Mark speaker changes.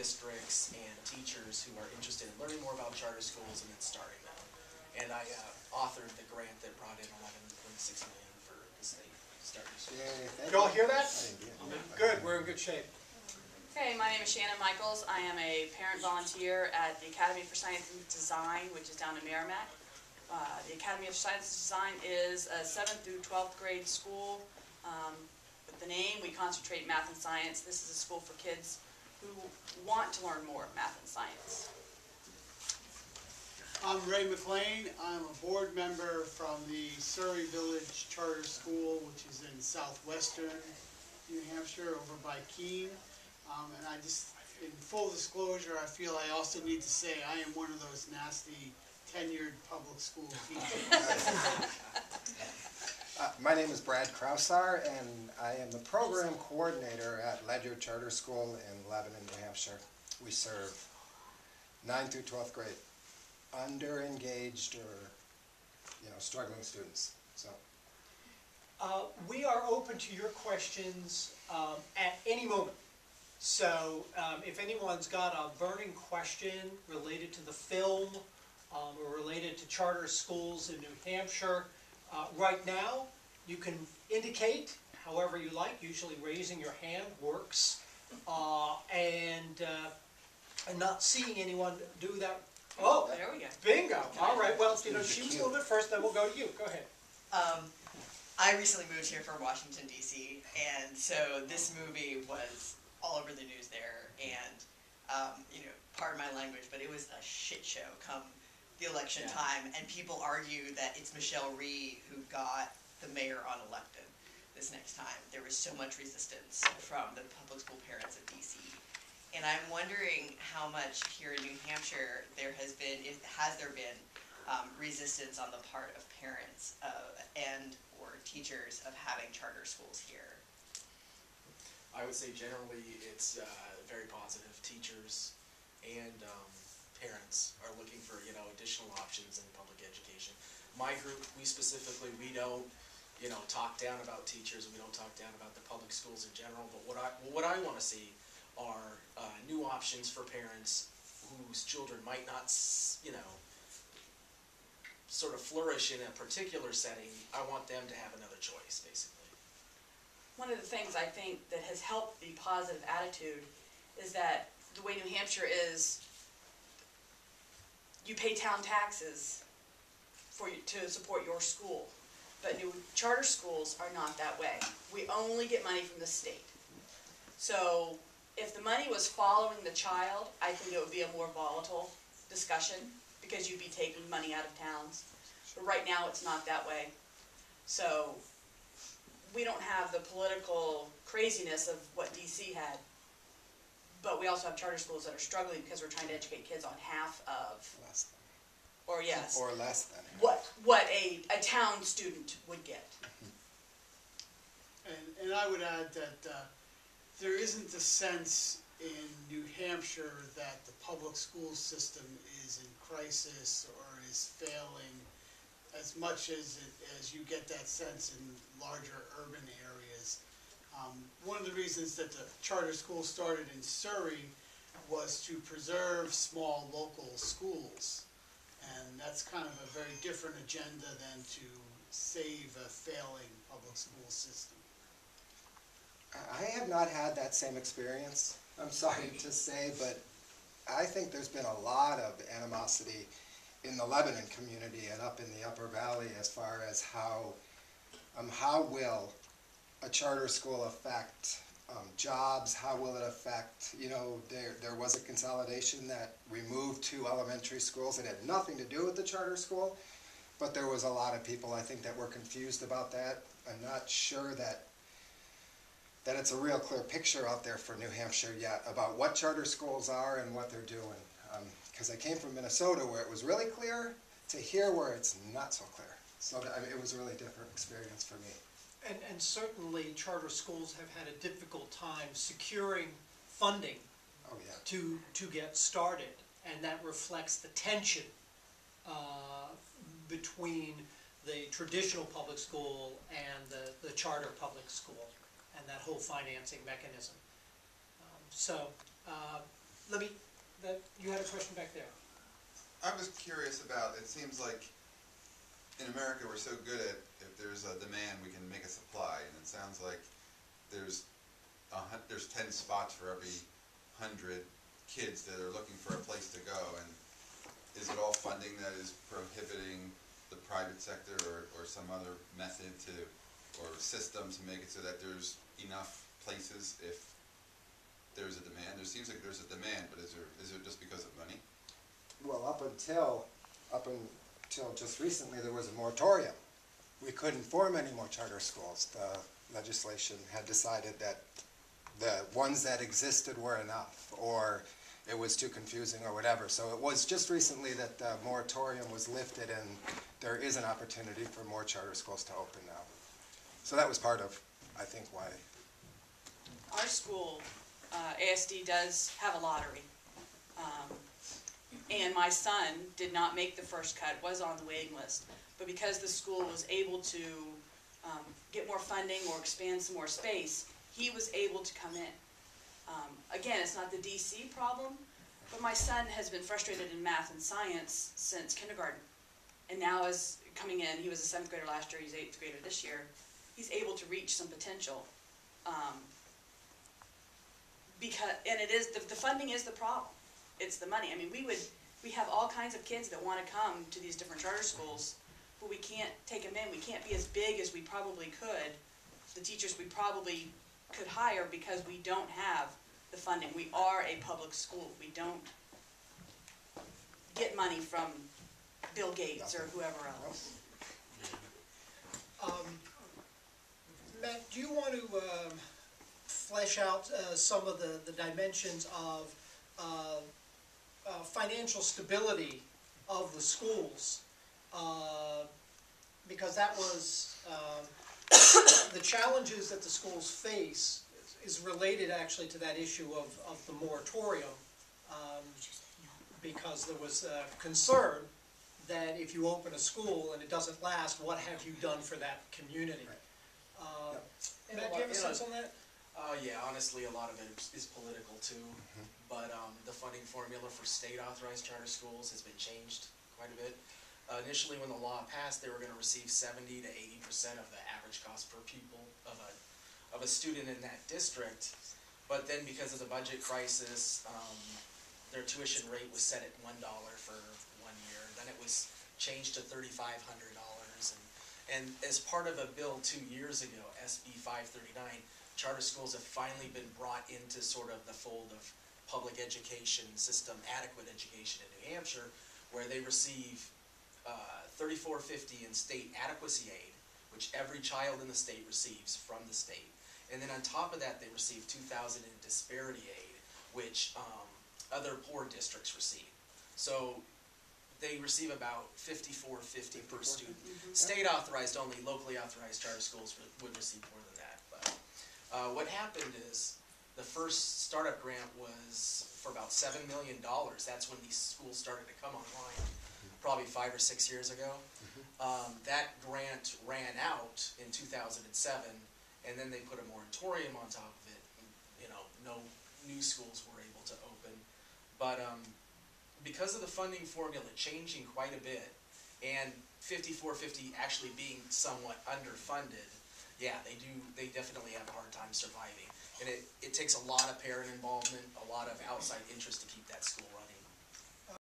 Speaker 1: districts and teachers who are interested in learning more about charter schools and then starting them. And I authored the grant that brought in $11.6 million for the state to start this.
Speaker 2: Did you all hear that? Good, we're in good shape.
Speaker 3: Hey, my name is Shannon Michaels. I am a parent volunteer at the Academy for Science and Design, which is down in Merrimack. The Academy of Science and Design is a 7th through 12th grade school. With the name, we concentrate math and science. This is a school for kids who want to learn more math and science.
Speaker 4: I'm Ray McLean. I'm a board member from the Surrey Village Charter School, which is in southwestern New Hampshire, over by Keene. And I just, in full disclosure, I feel I also need to say I am one of those nasty tenured public school teachers.
Speaker 5: My name is Brad Krausar, and I am the program coordinator at Ledyard Charter School in Lebanon, New Hampshire. We serve 9th through 12th grade under-engaged or struggling students. So
Speaker 2: We are open to your questions at any moment. So if anyone's got a burning question related to the film or related to charter schools in New Hampshire, right now you can indicate however you like. Usually raising your hand works. And not seeing anyone do that. Oh,
Speaker 3: there we go.
Speaker 2: Bingo. All right. Well, she was a little bit first, then we'll go to you. Go ahead.
Speaker 6: I recently moved here from Washington, D.C., and so this movie was all over the news there, and, pardon my language, but it was a shit show come the election time, and people argue that it's Michelle Rhee who got the mayor unelected this next time. There was so much resistance from the public school parents of D.C., and I'm wondering how much here in New Hampshire there has been, has there been resistance on the part of parents and or teachers of having charter schools here?
Speaker 1: I would say generally it's very positive. Teachers and parents are looking for additional options in public education. My group, we don't talk down about teachers. We don't talk down about the public schools in general. But what I want to see are new options for parents whose children might not sort of flourish in a particular setting. I want them to have another choice, basically.
Speaker 3: One of the things I think that has helped the positive attitude is that the way New Hampshire is, you pay town taxes to support your school. But new charter schools are not that way. We only get money from the state. So if the money was following the child, I think it would be a more volatile discussion because you'd be taking money out of towns. But right now it's not that way. So we don't have the political craziness of what DC had, but we also have charter schools that are struggling because we're trying to educate kids on half of,
Speaker 5: less than,
Speaker 3: or yes,
Speaker 5: or less than
Speaker 3: what a town student would get.
Speaker 4: And I would add that there isn't a sense in New Hampshire that the public school system is in crisis or is failing as much as you get that sense in larger urban areas. One of the reasons that the charter school started in Surrey was to preserve small local schools. And that's kind of a very different agenda than to save a failing public school system.
Speaker 5: I have not had that same experience, I'm sorry to say, but I think there's been a lot of animosity in the Lebanon community and up in the Upper Valley as far as how will a charter school affect jobs, how will it affect, there was a consolidation that removed 2 elementary schools. It had nothing to do with the charter school, but there was a lot of people, I think, that were confused about that. I'm not sure that it's a real clear picture out there for New Hampshire yet about what charter schools are and what they're doing. Because I came from Minnesota where it was really clear to here where it's not so clear. So it was a really different experience for me.
Speaker 2: And certainly charter schools have had a difficult time securing funding to get started, and that reflects the tension between the traditional public school and the charter public school and that whole financing mechanism. Let got a question back there.
Speaker 7: I was curious about, it seems like in America we're so good at, if there's a demand, we can make a supply, and it sounds like there's 10 spots for every 100 kids that are looking for a place to go, and is it all funding that is prohibiting the private sector or some other method to, or system to make it so that there's enough places if there's a demand? There seems like there's a demand, but is it just because of money?
Speaker 5: Well, up until just recently, there was a moratorium. We couldn't form any more charter schools. The legislation had decided that the ones that existed were enough, or it was too confusing or whatever. So it was just recently that the moratorium was lifted, and there is an opportunity for more charter schools to open now. So that was part of, I think, why.
Speaker 3: Our school, ASD, does have a lottery. And my son did not make the first cut, was on the waiting list. But because the school was able to get more funding or expand some more space, he was able to come in. Again, it's not the DC problem, but my son has been frustrated in math and science since kindergarten. And now is coming in, he was a 7th grader last year, he's 8th grader this year. He's able to reach some potential. And it is, the funding is the problem. It's the money. I mean, we have all kinds of kids that want to come to these different charter schools, but we can't take them in. We can't be as big as we probably could, the teachers we probably could hire, because we don't have the funding. We are a public school. We don't get money from Bill Gates or whoever else.
Speaker 2: Matt, do you want to flesh out some of the dimensions of financial stability of the schools? Because that was the challenges that the schools face is related actually to that issue of the moratorium, because there was concern that if you open a school and it doesn't last, what have you done for that community? Matt, do you have a sense on that?
Speaker 1: Yeah, honestly, a lot of it is political too. But the funding formula for state authorized charter schools has been changed quite a bit. Initially, when the law passed, they were going to receive 70 to 80% of the average cost per pupil of a student in that district. But then, because of the budget crisis, their tuition rate was set at $1 for 1 year. Then it was changed to $3,500. And as part of a bill 2 years ago, SB 539, charter schools have finally been brought into sort of the fold of public education system, adequate education in New Hampshire, where they receive $34.50 in state adequacy aid, which every child in the state receives from the state. And then on top of that, they receive $2,000 in disparity aid, which other poor districts receive. So they receive about $54.50 per student. State authorized only, locally authorized charter schools would receive more than that. But what happened is the first startup grant was for about $7 million. That's when these schools started to come online, probably 5 or 6 years ago. That grant ran out in 2007, and then they put a moratorium on top of it. You know, no new schools were able to open. But because of the funding formula changing quite a bit, and 5450 actually being somewhat underfunded, yeah, they definitely have a hard time surviving. And it takes a lot of parent involvement, a lot of outside interest to keep that